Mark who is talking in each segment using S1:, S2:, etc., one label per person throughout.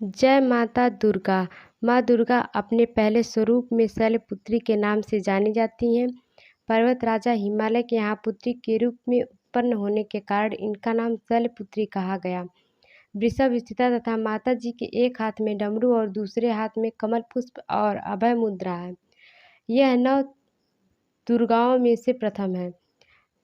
S1: जय माता दुर्गा। माँ दुर्गा अपने पहले स्वरूप में शैलपुत्री के नाम से जानी जाती हैं। पर्वत राजा हिमालय के यहाँ पुत्री के रूप में उत्पन्न होने के कारण इनका नाम शैलपुत्री कहा गया। वृषभ स्थिता तथा माता जी के एक हाथ में डमरू और दूसरे हाथ में कमल पुष्प और अभय मुद्रा है। यह नौ दुर्गाओं में से प्रथम है।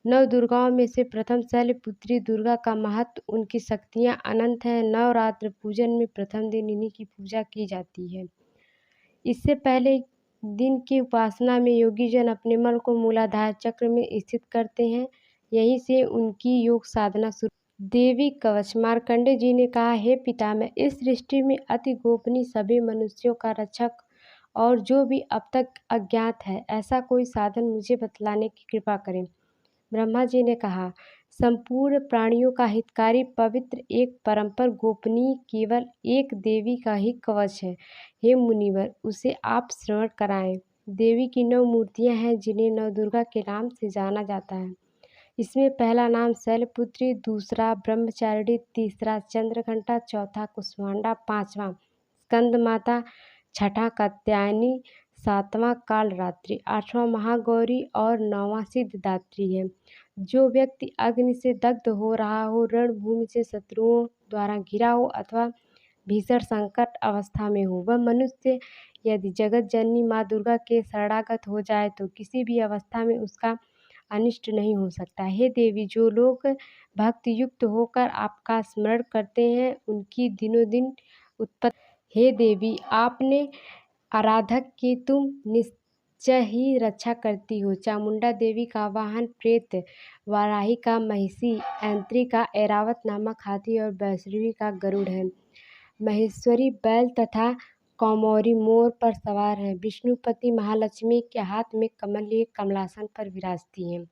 S1: नव दुर्गाओं में से प्रथम शैलपुत्री दुर्गा का महत्व, उनकी शक्तियाँ अनंत हैं। नवरात्र पूजन में प्रथम दिन इन्हीं की पूजा की जाती है। इससे पहले दिन की उपासना में योगीजन अपने मन को मूलाधार चक्र में स्थित करते हैं। यहीं से उनकी योग साधना शुरू। देवी कवच। मार्कंडेय जी ने कहा, हे पितामह, इस सृष्टि में अति गोपनीय सभी मनुष्यों का रक्षक और जो भी अब तक अज्ञात है, ऐसा कोई साधन मुझे बतलाने की कृपा करें। ब्रह्मा जी ने कहा, संपूर्ण प्राणियों का हितकारी पवित्र एक परंपर गोपनीय केवल एक देवी का ही कवच है। हे मुनिवर, उसे आप श्रवण कराएं। देवी की 9 मूर्तियां हैं जिन्हें नवदुर्गा के नाम से जाना जाता है। इसमें पहला नाम शैलपुत्री, दूसरा ब्रह्मचारिणी, तीसरा चंद्रघंटा, चौथा कुष्मांडा, पांचवा स्कंद माता, छठा कात्यायनी, सातवां कालरात्रि, आठवां महागौरी और नौवां सिद्धदात्री है। जो व्यक्ति अग्नि से दग्ध हो रहा हो, रणभूमि से शत्रुओं द्वारा घिरा हो अथवा भीषण संकट अवस्था में हो, वह मनुष्य यदि जगत जननी माँ दुर्गा के शरणागत हो जाए तो किसी भी अवस्था में उसका अनिष्ट नहीं हो सकता। हे देवी, जो लोग भक्ति युक्त होकर आपका स्मरण करते हैं उनकी दिनों दिन उत्पत्ति। हे देवी, आपने आराधक की तुम निश्चय ही रक्षा करती हो। चामुंडा देवी का वाहन प्रेत, वाराही का महिषी, ऐंत्री का ऐरावत नामक हाथी और वैष्णवी का गरुड़ है। महेश्वरी बैल तथा कौमोरी मोर पर सवार है। विष्णुपति महालक्ष्मी के हाथ में कमल लिए कमलासन पर विराजती हैं।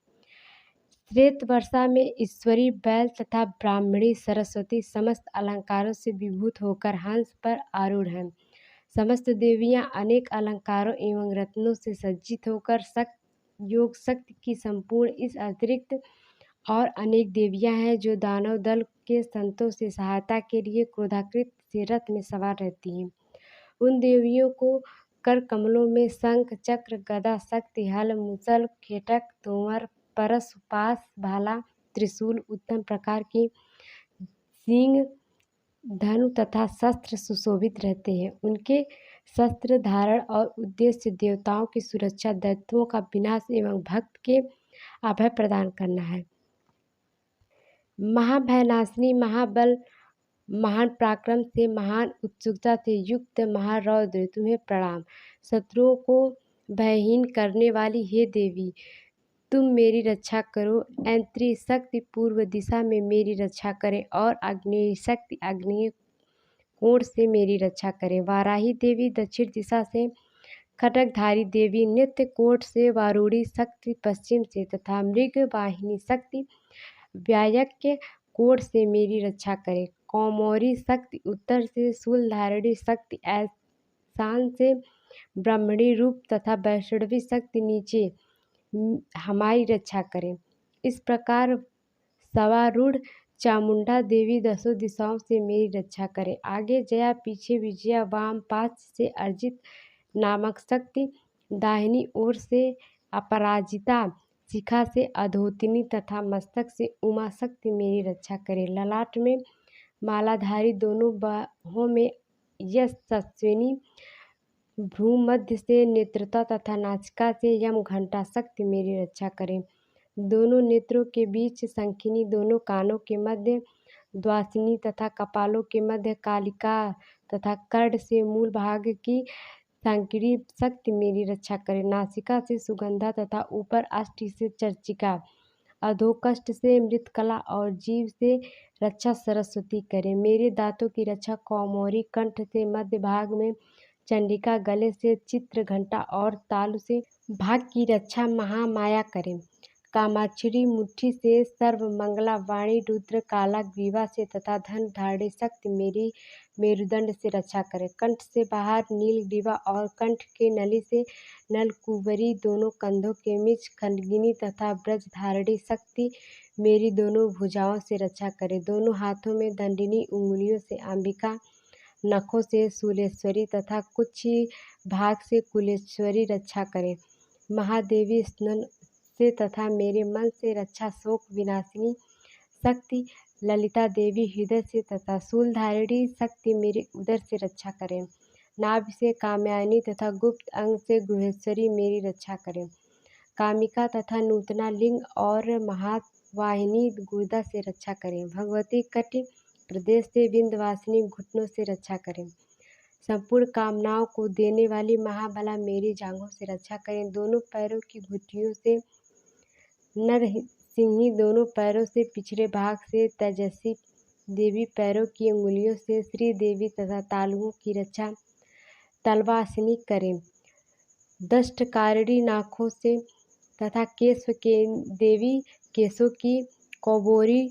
S1: श्वेत वर्षा में ईश्वरी बैल तथा ब्राह्मणी सरस्वती समस्त अलंकारों से विभूत होकर हंस पर आरूढ़ हैं। समस्त देवियां अनेक अलंकारों एवं रत्नों से सज्जित होकर योग शक्ति की संपूर्ण इस अतिरिक्त और अनेक देवियां हैं जो दानव दल के संतों से सहायता के लिए क्रोधाकृत से रथ में सवार रहती हैं। उन देवियों को कर कमलों में शंख, चक्र, गदा, शक्ति, हल, मुसल, खेटक, तोमर, परस, पास, भाला, त्रिशूल, उत्तम प्रकार की सींग, धनु तथा शस्त्र सुशोभित रहते हैं। उनके शस्त्र धारण और उद्देश्य देवताओं की सुरक्षा, दैत्यों का विनाश एवं भक्त के अभय प्रदान करना है। महाभयनाशिनी, महाबल, महान पराक्रम से, महान उत्सुकता से युक्त महारौद्र, तुम्हें प्रणाम। शत्रुओं को भयहीन करने वाली हे देवी, तुम मेरी रक्षा करो। ऐंत्री शक्ति पूर्व दिशा में मेरी रक्षा करे और आग्नेय शक्ति आग्नेय कोण से मेरी रक्षा करे। वाराही देवी दक्षिण दिशा से, खड्गधारी देवी नित्य कोट से, वारूढ़ी शक्ति पश्चिम से तथा मृग वाहिनी शक्ति व्यायक्य कोण से मेरी रक्षा करे। कौमोरी शक्ति उत्तर से, शूलधारिणी शक्ति ईशान से, ब्राह्मणी रूप तथा वैष्णवी शक्ति नीचे हमारी रक्षा करें। इस प्रकार सवारूढ़ चामुंडा देवी दसों दिशाओं से मेरी रक्षा करे। आगे जया, पीछे विजया, वाम पाश से अर्जित नामक शक्ति, दाहिनी ओर से अपराजिता, शिखा से अधोतिनी तथा मस्तक से उमा शक्ति मेरी रक्षा करे। ललाट में मालाधारी, दोनों बाहों में यशस्विनी, भ्रूमध्य से नेत्रता तथा नासिका से यम घंटा शक्ति मेरी रक्षा करें। दोनों नेत्रों के बीच शंखिनी, दोनों कानों के मध्य द्वासिनी तथा कपालों के मध्य कालिका तथा कर्ण से मूल भाग की सांकिनी शक्ति मेरी रक्षा करे। नासिका से सुगंधा तथा ऊपर अष्टि से चर्चिका, अधोकष्ट से मृतकला और जीव से रक्षा सरस्वती करे। मेरे दांतों की रक्षा कौमोरी, कंठ से मध्य भाग में चंडिका, गले से चित्र घंटा और तालु से भाग की रक्षा महामाया करें। कामाक्षी मुट्ठी से सर्वमंगला, वाणी रुद्र काला ग्रीवा से तथा धन धारणी शक्ति मेरी मेरुदंड से रक्षा करे। कंठ से बाहर नील ग्रीवा और कंठ के नली से नलकुबरी, दोनों कंधों के बीच खंडगिनी तथा ब्रज धारणी शक्ति मेरी दोनों भुजाओं से रक्षा करे। दोनों हाथों में दंडिनी, उंगलियों से अंबिका, नखों से शूलेश्वरी तथा कुछ भाग से कुलेश्वरी रक्षा करें। महादेवी स्तन से तथा मेरे मन से रक्षा शोक विनाशिनी शक्ति ललिता देवी हृदय से तथा शूलधारिणी शक्ति मेरे उदर से रक्षा करें। नाभि से काम्यायनी तथा गुप्त अंग से गुहेश्वरी मेरी रक्षा करें। कामिका तथा नूतना लिंग और महावाहिनी गुर्दा से रक्षा करें। भगवती कटि प्रदेश से विंध्यवासिनी घुटनों से रक्षा करें। संपूर्ण कामनाओं को देने वाली महाबला मेरी जांघों से रक्षा करें। दोनों पैरों की घुटियों से नरसिंही, दोनों पैरों से पिछले भाग से तेजस्वी देवी, पैरों की अंगुलियों से श्री देवी तथा तालुओं की रक्षा तलवासिनी करें। दष्टकारिणी नाखों से तथा केश के देवी केशों की कौबोरी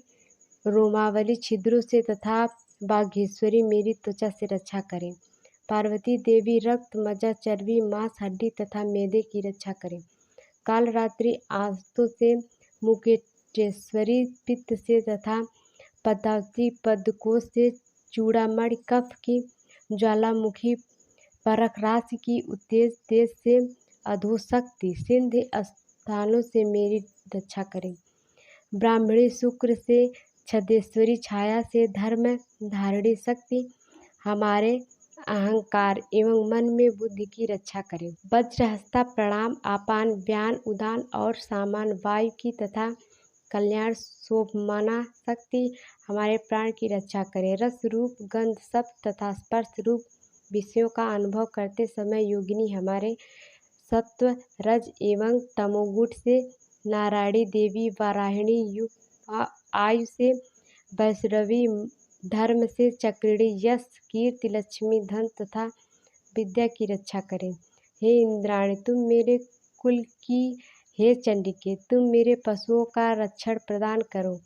S1: रोमावली छिद्रों से तथा बाघेश्वरी मेरी त्वचा से रक्षा करें। पार्वती देवी रक्त मज्जा चर्बी मांस हड्डी तथा मैदे की रक्षा करें। काल रात्रि आंतों से मुकेटेश्वरी पित्त से तथा पदावती पदकोश से चूड़ामणि कफ की ज्वालामुखी परखराशि की उत्तेज तेज से अधोशक्ति सिंध स्थानों से मेरी रक्षा करें। ब्राह्मणी शुक्र से छदेश्वरी छाया से धर्म धारिणी शक्ति हमारे अहंकार एवं मन में बुद्धि की रक्षा करें। वज्रहस्ता प्रणाम आपान व्यान उदान और सामान वायु की तथा कल्याण शोभमाना शक्ति हमारे प्राण की रक्षा करें। रस रूप गंध शब्द तथा स्पर्श रूप विषयों का अनुभव करते समय योगिनी हमारे सत्व रज एवं तमोगुण से नारायणी देवी वाराहिणी युग आयु से वैष्णवी धर्म से चक्रिणी यश कीर्ति लक्ष्मी धन तथा विद्या की रक्षा करें। हे इंद्राणी तुम मेरे कुल की, हे चंडिके तुम मेरे पशुओं का रक्षण प्रदान करो।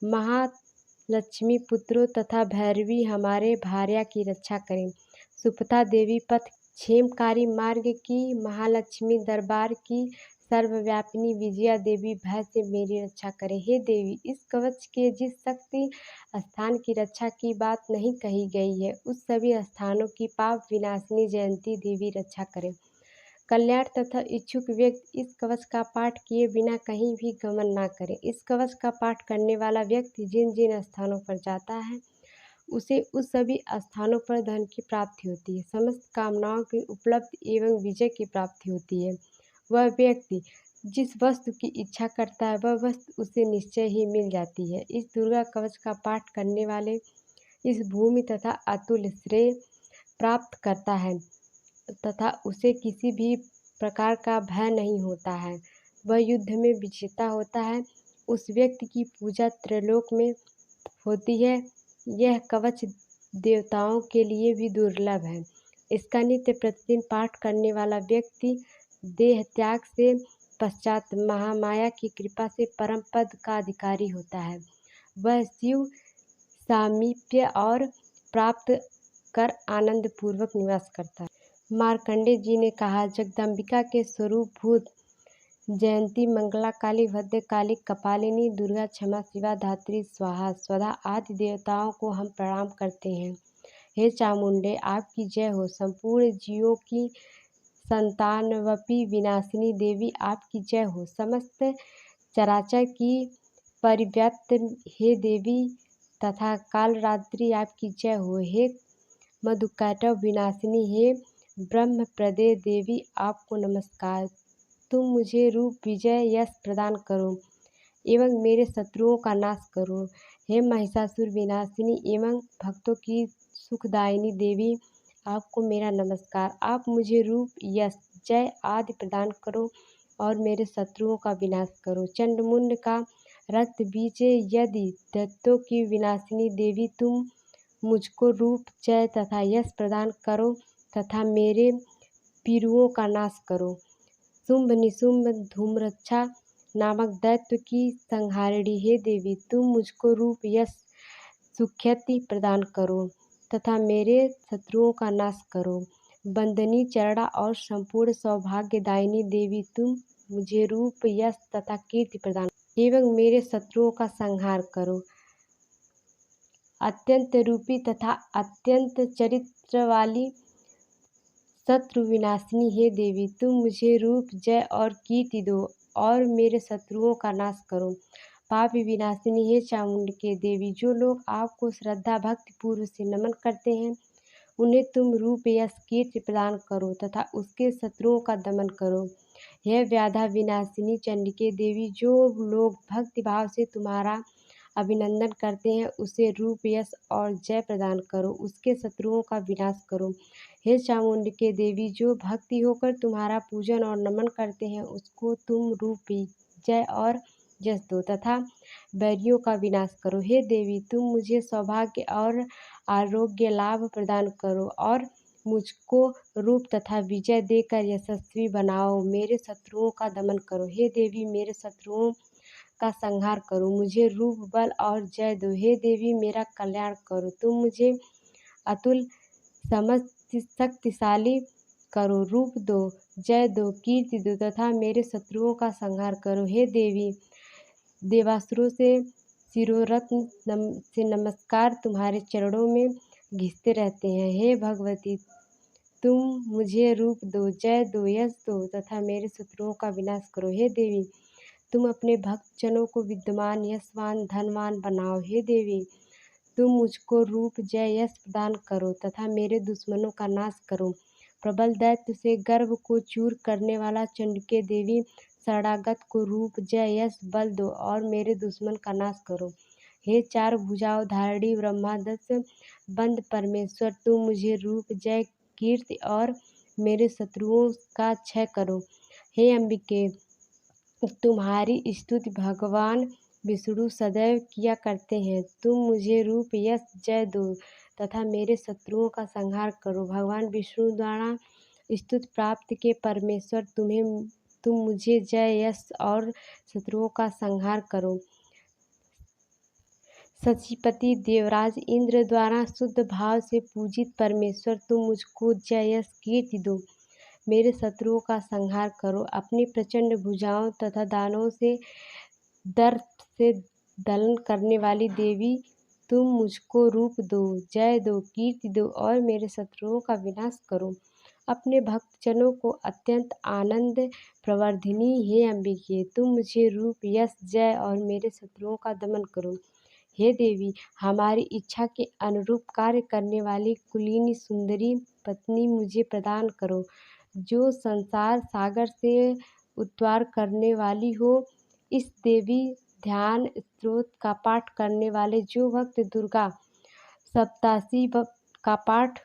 S1: महालक्ष्मी पुत्रों तथा भैरवी हमारे भार्या की रक्षा करें। सुपथा देवी पथ क्षेमकारी मार्ग की, महालक्ष्मी दरबार की सर्वव्यापिनी विजया देवी भय से मेरी रक्षा करें। हे देवी इस कवच के जिस शक्ति स्थान की रक्षा की बात नहीं कही गई है उस सभी स्थानों की पाप विनाशिनी जयंती देवी रक्षा करें। कल्याण तथा इच्छुक व्यक्ति इस कवच का पाठ किए बिना कहीं भी गमन ना करे। इस कवच का पाठ करने वाला व्यक्ति जिन जिन स्थानों पर जाता है उसे उस सभी स्थानों पर धन की प्राप्ति होती है, समस्त कामनाओं की उपलब्धि एवं विजय की प्राप्ति होती है। वह व्यक्ति जिस वस्तु की इच्छा करता है वह वस्तु उसे निश्चय ही मिल जाती है। इस दुर्गा कवच का पाठ करने वाले इस भूमि तथा अतुल श्रेय प्राप्त करता है तथा उसे किसी भी प्रकार का भय नहीं होता है। वह युद्ध में विजेता होता है। उस व्यक्ति की पूजा त्रैलोक में होती है। यह कवच देवताओं के लिए भी दुर्लभ है। इसका नित्य प्रतिदिन पाठ करने वाला व्यक्ति देह त्याग से पश्चात महामाया की कृपा से परम पद का अधिकारी होता है। वह शिव सामीप्य और प्राप्त कर आनंद पूर्वक निवास करता है। मार्कंडे जी ने कहा, जगदम्बिका के स्वरूप भूत जयंती मंगला काली भद्रकाली कपालिनी दुर्गा क्षमा शिवा धात्री स्वाहा स्वधा आदि देवताओं को हम प्रणाम करते हैं। हे चामुंडे आपकी जय हो। संपूर्ण जीवों की संतानवपी विनाशिनी देवी आपकी जय हो। समस्त चराचर की परिव्याप्त हे देवी तथा कालरात्रि आपकी जय हो। हे मधुकैटव विनाशिनी हे ब्रह्म प्रदे देवी आपको नमस्कार। तुम मुझे रूप विजय यश प्रदान करो एवं मेरे शत्रुओं का नाश करो। हे महिषासुर विनाशिनी एवं भक्तों की सुखदायिनी देवी आपको मेरा नमस्कार। आप मुझे रूप यश जय आदि प्रदान करो और मेरे शत्रुओं का विनाश करो। चंडमुंड का रक्त बीज यदि दैत्यों की विनाशिनी देवी तुम मुझको रूप जय तथा यश प्रदान करो तथा मेरे पीरुओं का नाश करो। शुंभ निशुंभ धूम्रक्षा नामक दैत्य की संहारिणी हे देवी तुम मुझको रूप यश सुख्याति प्रदान करो तथा मेरे शत्रुओं का नाश करो। बंदनी चरणा और संपूर्ण सौभाग्यदायिनी देवी तुम मुझे रूप यश तथा कीर्ति प्रदान एवं मेरे शत्रुओं का संहार करो। अत्यंत रूपी तथा अत्यंत चरित्र वाली शत्रु विनाशिनी हे देवी, तुम मुझे रूप, जय और कीर्ति दो और मेरे शत्रुओं का नाश करो। पाप विनाशिनी हे चामुंडके देवी, जो लोग आपको श्रद्धा भक्ति पूर्व से नमन करते हैं उन्हें तुम रूप, यश, कीर्ति प्रदान करो तथा उसके शत्रुओं का दमन करो। यह व्याधा विनाशिनी चंडिके देवी, जो लोग भक्ति भाव से तुम्हारा अभिनंदन करते हैं उसे रूप, यश और जय प्रदान करो, उसके शत्रुओं का विनाश करो। हे चामुंडके देवी, जो भक्ति होकर तुम्हारा पूजन और नमन करते हैं उसको तुम रूप, जय और यश दो तथा बैरियों का विनाश करो। हे देवी, तुम मुझे सौभाग्य और आरोग्य लाभ प्रदान करो और मुझको रूप तथा विजय देकर यशस्वी बनाओ, मेरे शत्रुओं का दमन करो। हे देवी, मेरे शत्रुओं का संहार करो, मुझे रूप, बल और जय दो। हे देवी, मेरा कल्याण करो, तुम मुझे अतुल समस्त शक्तिशाली करो, रूप दो, जय दो, कीर्ति दो तथा मेरे शत्रुओं का संहार करो। हे देवी, देवासुरों से शिरोरत्न से नमस्कार तुम्हारे चरणों में घिसते रहते हैं। हे भगवती, तुम मुझे रूप दो, जय दो, यश दो तथा मेरे शत्रुओं का विनाश करो। हे देवी, तुम अपने भक्तजनों को विद्यमान, यशवान, धनवान बनाओ। हे देवी, तुम मुझको रूप, जय, यश प्रदान करो तथा मेरे दुश्मनों का नाश करो। प्रबल दैत्य से गर्भ को चूर करने वाला चंडिके देवी, शरणागत को रूप, जय, यश, बल दो और मेरे दुश्मन का नाश करो। हे चार भुजाओं धारिणी ब्रह्मादश बंद परमेश्वर, तुम मुझे रूप, जय, कीर्ति और मेरे शत्रुओं का क्षय करो। हे अंबिके, तुम्हारी स्तुति भगवान विष्णु सदैव किया करते हैं। तुम मुझे रूप, यश, जय दो तथा मेरे शत्रुओं का संहार करो। भगवान विष्णु द्वारा स्तुति प्राप्त के परमेश्वर, तुम मुझे जय, यश और शत्रुओं का संहार करो। सचिपति देवराज इंद्र द्वारा शुद्ध भाव से पूजित परमेश्वर, तुम मुझको जय, यश, कीर्ति दो, मेरे शत्रुओं का संहार करो। अपनी प्रचंड भुजाओं तथा दानों से दर्प से दलन करने वाली देवी, तुम मुझको रूप दो, जय दो, कीर्ति दो और मेरे शत्रुओं का विनाश करो। अपने भक्तजनों को अत्यंत आनंद प्रवर्धिनी हे अंबिके, तुम मुझे रूप, यश, जय और मेरे शत्रुओं का दमन करो। हे देवी, हमारी इच्छा के अनुरूप कार्य करने वाली कुलीनी सुंदरी पत्नी मुझे प्रदान करो, जो संसार सागर से उद्धार करने वाली हो। इस देवी ध्यान स्तोत्र का पाठ करने वाले जो भक्त दुर्गा सप्ताशी का पाठ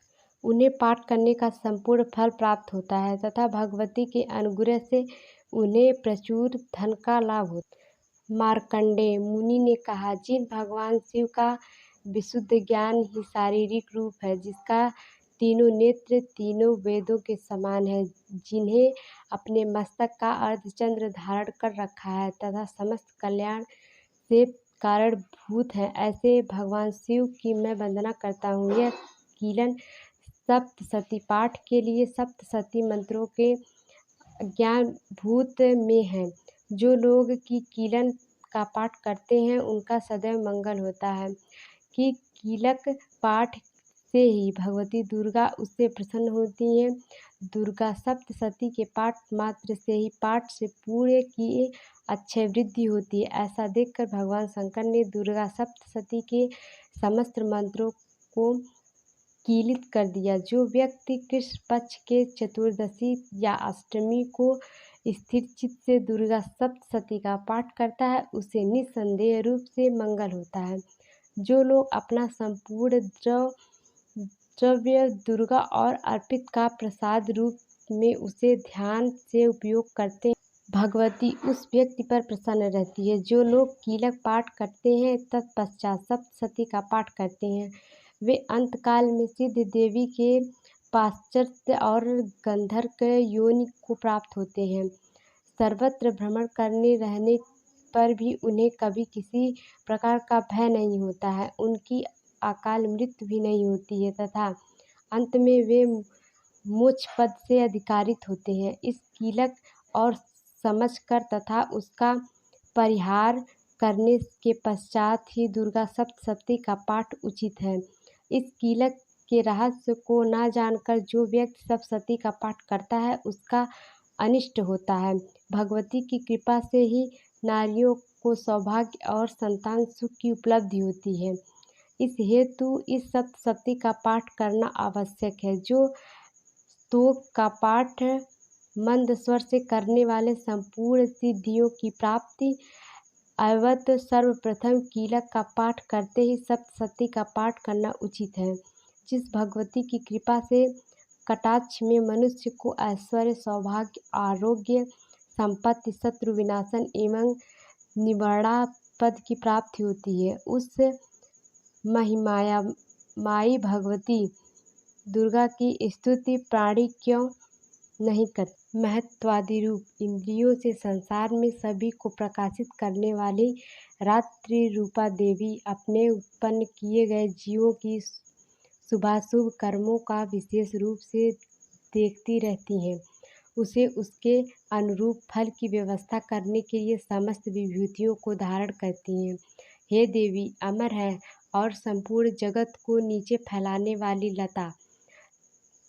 S1: उन्हें पाठ करने का संपूर्ण फल प्राप्त होता है तथा भगवती के अनुग्रह से उन्हें प्रचुर धन का लाभ होता है। मार्कंडेय मुनि ने कहा, जिन भगवान शिव का विशुद्ध ज्ञान ही शारीरिक रूप है, जिसका तीनों नेत्र तीनों वेदों के समान है, जिन्हें अपने मस्तक का अर्धचंद्र धारण कर रखा है तथा समस्त कल्याण से कारणभूत है, ऐसे भगवान शिव की मैं वंदना करता हूँ। यह कीलन सप्तशती पाठ के लिए सप्तशती मंत्रों के ज्ञानभूत में है। जो लोग की कीलन का पाठ करते हैं उनका सदैव मंगल होता है कि कीलक पाठ से ही भगवती दुर्गा उससे प्रसन्न होती हैं। दुर्गा सप्तशती के पाठ मात्र से ही पाठ से पूरे की अक्षय वृद्धि होती है। ऐसा देखकर भगवान शंकर ने दुर्गा सप्तशती के समस्त मंत्रों को कीलित कर दिया। जो व्यक्ति कृष्ण पक्ष के चतुर्दशी या अष्टमी को स्थिर चित्त से दुर्गा सप्तशती का पाठ करता है उसे निस्संदेह रूप से मंगल होता है। जो लोग अपना संपूर्ण द्रव्य दुर्गा और अर्पित का प्रसाद रूप में उसे ध्यान से उपयोग करते हैं, भगवती उस व्यक्ति पर प्रसन्न रहती है। जो लोग कीलक पाठ करते हैं तत्पश्चात सप्तशती का पाठ करते हैं, वे अंतकाल में सिद्ध देवी के पाश्चात्य और गंधर्व योनि को प्राप्त होते हैं। सर्वत्र भ्रमण करने रहने पर भी उन्हें कभी किसी प्रकार का भय नहीं होता है, उनकी अकाल मृत्यु भी नहीं होती है तथा अंत में वे मोक्ष पद से अधिकारित होते हैं। इस कीलक और समझकर तथा उसका परिहार करने के पश्चात ही दुर्गा सप्तशती का पाठ उचित है। इस कीलक के रहस्य को ना जानकर जो व्यक्ति सप्तशती का पाठ करता है उसका अनिष्ट होता है। भगवती की कृपा से ही नारियों को सौभाग्य और संतान सुख की उपलब्धि होती है। इस हेतु इस सप्तशती का पाठ करना आवश्यक है। जो स्तोत्र का पाठ मंद स्वर से करने वाले संपूर्ण सिद्धियों की प्राप्ति अवत सर्वप्रथम कीलक का पाठ करते ही सप्तशती का पाठ करना उचित है। जिस भगवती की कृपा से कटाक्ष में मनुष्य को ऐश्वर्य, सौभाग्य, आरोग्य, संपत्ति, शत्रु विनाशन एवं निवर्णा पद की प्राप्ति होती है, उस महिमामयी भगवती दुर्गा की स्तुति प्राणी क्यों नहीं करते। महत्वादि रूप इंद्रियों से संसार में सभी को प्रकाशित करने वाली रात्रि रूपा देवी अपने उत्पन्न किए गए जीवों की शुभाशुभ कर्मों का विशेष रूप से देखती रहती हैं। उसे उसके अनुरूप फल की व्यवस्था करने के लिए समस्त विभूतियों को धारण करती हैं। हे देवी, अमर है और संपूर्ण जगत को नीचे फैलाने वाली लता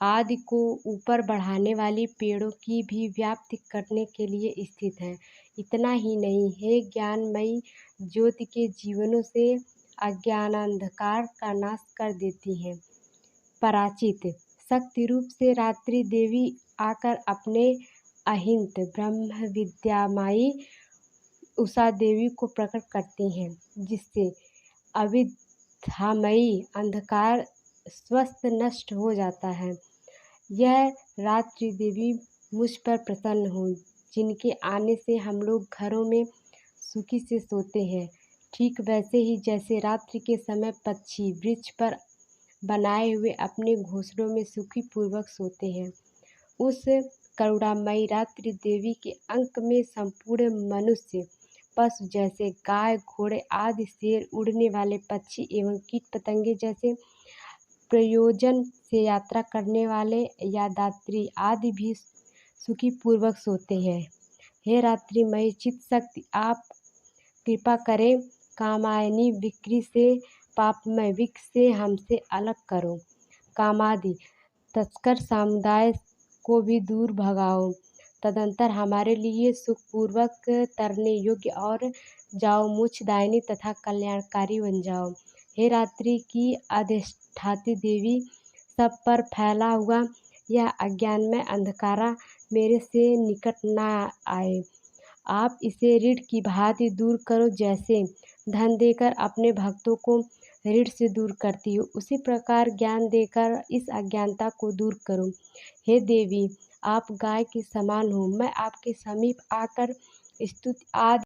S1: आदि को ऊपर बढ़ाने वाली पेड़ों की भी व्याप्ति करने के लिए स्थित है। इतना ही नहीं, हे ज्ञानमयी ज्योति के जीवनों से अज्ञानांधकार का नाश कर देती हैं। पराचित शक्ति रूप से रात्रि देवी आकर अपने अहिंत ब्रह्म विद्यामयी उषा देवी को प्रकट करती हैं, जिससे अविद्यामयी अंधकार स्वस्थ नष्ट हो जाता है। यह रात्रि देवी मुझ पर प्रसन्न हो, जिनके आने से हम लोग घरों में सुखी से सोते हैं, ठीक वैसे ही जैसे रात्रि के समय पक्षी वृक्ष पर बनाए हुए अपने घोंसलों में सुखी पूर्वक सोते हैं। उस करुणामयी रात्रि देवी के अंक में संपूर्ण मनुष्य, पशु जैसे गाय, घोड़े आदि, शेर, उड़ने वाले पक्षी एवं कीट पतंगे जैसे प्रयोजन से यात्रा करने वाले यादात्री आदि भी सुखी पूर्वक सोते हैं। हे रात्रिमयी चित शक्ति, आप कृपा करें, कामायनी विक्री से पापमय विक से हमसे अलग करो। कामादि तस्कर समुदाय को भी दूर भगाओ। तदंतर हमारे लिए सुखपूर्वक तरने योग्य और जाओ मोक्षदायिनी तथा कल्याणकारी बन जाओ। हे रात्रि की अधिष्ठात्री देवी, सब पर फैला हुआ यह अज्ञानमय अंधकारा मेरे से निकट न आए। आप इसे ऋण की भांति दूर करो, जैसे धन देकर अपने भक्तों को ऋण से दूर करती हो, उसी प्रकार ज्ञान देकर इस अज्ञानता को दूर करो। हे देवी, आप गाय के समान हो, मैं आपके समीप आकर स्तुति आदि